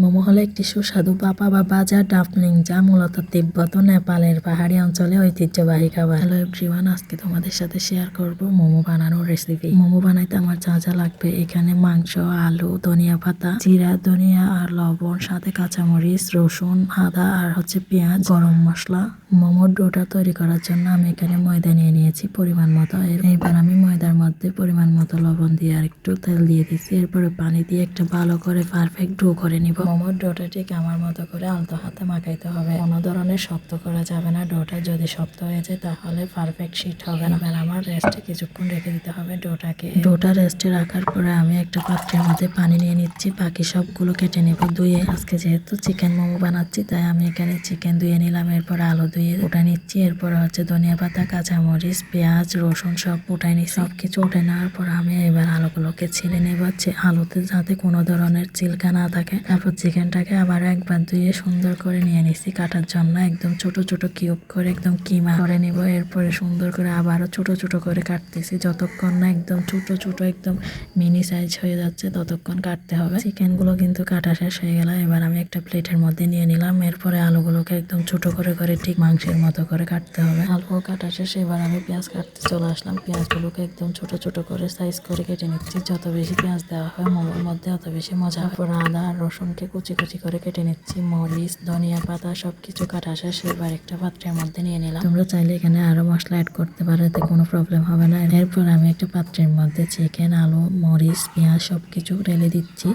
মোমো হলো একটি সুস্বাদু ভাপা বা ভাজা ডাম্পলিং, যা মূলত তিব্বত ও নেপালের পাহাড়ি অঞ্চলে ঐতিহ্যবাহী খাবার। হ্যালো এভরিওয়ান, আজকে তোমাদের সাথে শেয়ার করব মোমো বানানোর রেসিপি। মোমো বানাইতে আমার যা যা লাগবে, এখানে মাংস, আলু, ধনিয়া পাতা, জিরা, ধনিয়া আর লবণ, সাথে কাঁচামরিচ, রসুন, আদা আর পেঁয়াজ, গরম মশলা। মোমোর ডোটা তৈরি করার জন্য আমি এখানে ময়দা নিয়ে নিয়েছি পরিমাণ মতো। এবার আমি ময়দার মধ্যে পরিমাণ মতো লবণ দিয়ে আর একটু তেল দিয়ে দিচ্ছি। এরপরে পানি দিয়ে একটা ভালো করে পারফেক্ট ডো করে নিব। মোমোর ডোটা ঠিক আমার মতো করে আলতো হাতে মাখাইতে হবে, কোনো ধরনের শক্ত করা যাবে না। ডোটা যদি শক্ত হয়ে যায় তাহলে পারফেক্ট শিট হবে না। এবার আমার রেস্টে কিছুক্ষণ রেখে দিতে হবে ডোটাকে। ডোটা রেস্টে রাখার পরে আমি একটা পাত্রের মধ্যে পানি নিয়ে নিচ্ছি, বাকি সবগুলো কেটে নেব ধুয়ে। আজকে যেহেতু চিকেন মোমো বানাচ্ছি তাই আমি এখানে চিকেন ধুয়ে নিলাম, এরপর আলু ধুয়ে উঠাই নিচ্ছি। এরপরে ধনিয়া পাতা, কাঁচামরিচ, পেঁয়াজ, রসুন সব উঠাই নিচ্ছি। সব কিছু উঠে নেওয়ার পর আমি এবার আলুগুলোকে ছিলে নেব, আলুতে যাতে কোনো ধরনের চিলকা না থাকে। তারপর চিকেনটাকে আবার একবার ধুয়ে সুন্দর করে নিয়ে নিচ্ছি কাটার জন্য। একদম ছোট ছোট কিউব করে একদম কিমা করে নিব। এরপরে সুন্দর করে আবারও ছোট ছোট করে কাটতেছি, যতক্ষণ না একদম ছোট ছোট একদম মিনি সাইজ হয়ে যাচ্ছে ততক্ষণ কাটতে হবে। চিকেনগুলো কিন্তু কাটা শেষ হয়ে গেল। এবার আমি একটা প্লেটের মধ্যে নিয়ে নিলাম। এরপরে আলুগুলোকে একদম ছোট করে করে ঠিক মাংসের মতো করে কাটতে হবে। আলু কাটা শেষ, এবার আমি পেঁয়াজ কাটতে চলে আসলাম। পেঁয়াজগুলোকে একদম ছোট ছোট করে সাইজ করে কেটে নিচ্ছি। যত বেশি পেঁয়াজ দেওয়া হয় মোমোর মধ্যে অত বেশি মজা। তারপর আদা আর রসুনকে কুচি কুচি করে কেটে নিচ্ছি। মরিচ, ধনিয়া পাতা সবকিছু কাটা শেষ, এবার একটা পাত্রের মধ্যে নিয়ে নিলাম। তোমরা চাইলে এখানে আরো মশলা অ্যাড করতে পারো, এতে কোনো প্রবলেম হবে না। এরপর আমি একটা পাত্রের মধ্যে চিকেন, আলু, মরিচ, পেঁয়াজ সবকিছু ঢেলে দিচ্ছি।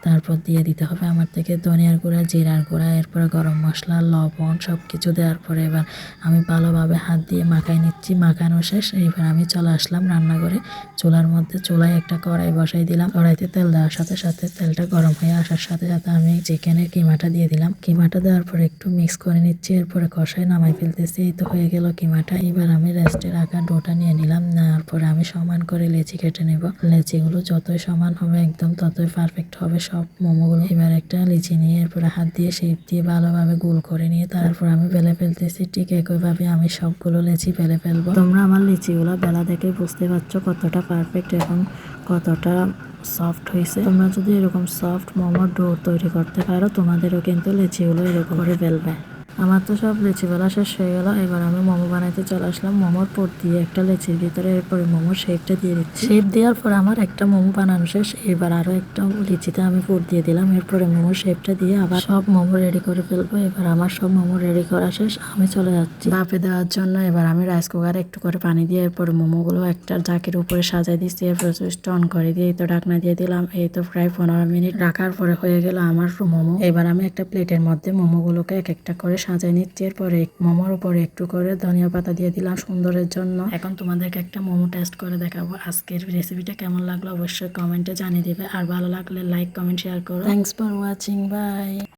তারপর দিয়ে দিতে হবে আমার থেকে ধনিয়ার গুঁড়া, জিরার গুঁড়া, এরপরে গরম মশলা, লবণ সবকিছু দেওয়ার পরে এবার আমি ভালোভাবে হাত দিয়ে মাখাই নিচ্ছি। মাখানো শেষ, এবার আমি চলে আসলাম রান্নাঘরে। চুলার মধ্যে চুলায় একটা কড়াই বসাই দিলাম। কড়াইতে তেল দেওয়ার সাথে সাথে তেলটা গরম হয়ে আসার সাথে সাথে আমি চিকেনের কিমাটা দিয়ে দিলাম। কিমাটা দেওয়ার পরে একটু মিক্স করে নিচ্ছি, এরপরে কষায় নামাই ফেলতেছি। এই তো হয়ে গেল কিমাটা। এবার আমি রেস্টে রাখা ডোটা নিয়ে নিলাম। নেওয়ার পরে আমি সমান করে লেচি কেটে নেব। লেচিগুলো যতই সমান হবে একদম ততই পারফেক্ট হবে সব মোমোগুলো। এবার একটা লিচি নিয়ে এরপরে হাত দিয়ে শেপ দিয়ে ভালোভাবে গোল করে নিয়ে তারপর আমি বেলে ফেলতেছি। ঠিক একইভাবে আমি সবগুলো লেচি বেলে ফেলবো। তোমরা আমার লিচিগুলো বেলা দেখে বুঝতে পারছো কতটা পারফেক্ট এবং কতটা সফট হয়েছে। তোমরা যদি এরকম সফট মোমোর ডো তৈরি করতে পারো, তোমাদেরও কিন্তু লিচিগুলো এরকম করে ফেলবে। আমার তো সব লেচি বেলা শেষ হয়ে গেল। এবার আমি মোমো বানাইতে চলে আসলাম। মোমোর পুর দিয়ে একটা লেচির ভিতরে এরপরে মোমোর শেপটা দিয়ে দিচ্ছি। শেপ দেওয়ার পর আমার একটা মোমো বানানো শেষ। এবার আরো একটা লিচিতে আমি পুর দিয়ে দিলাম। এরপরে মোমোর শেপটা দিয়ে আবার সব মোমো রেডি করে ফেলবো। এবার আমার সব মোমো রেডি করা শেষ, আমি চলে যাচ্ছি ভাপে দেওয়ার জন্য। এবার আমি রাইস কুকারে একটু করে পানি দিয়ে এরপরে মোমোগুলো একটা জাকের উপরে সাজাই দিচ্ছি। এরপর সুইচটা অন করে দিয়ে এই তো ঢাকনা দিয়ে দিলাম। এই তো প্রায় 15 মিনিট রাখার পরে হয়ে গেল আমার মোমো। এবার আমি একটা প্লেটের মধ্যে মোমোগুলোকে এক একটা করে সাজাই নিচ্ছি। এরপরে মোমোর উপরে একটু করে ধনিয়া পাতা দিয়ে দিলাম সুন্দরের জন্য। এখন তোমাদেরকে একটা মোমো টেস্ট করে দেখাবো। আজকের রেসিপিটা কেমন লাগলো অবশ্যই কমেন্টে জানিয়ে দিবে, আর ভালো লাগলে লাইক, কমেন্ট, শেয়ার করো। Thanks for watching, by.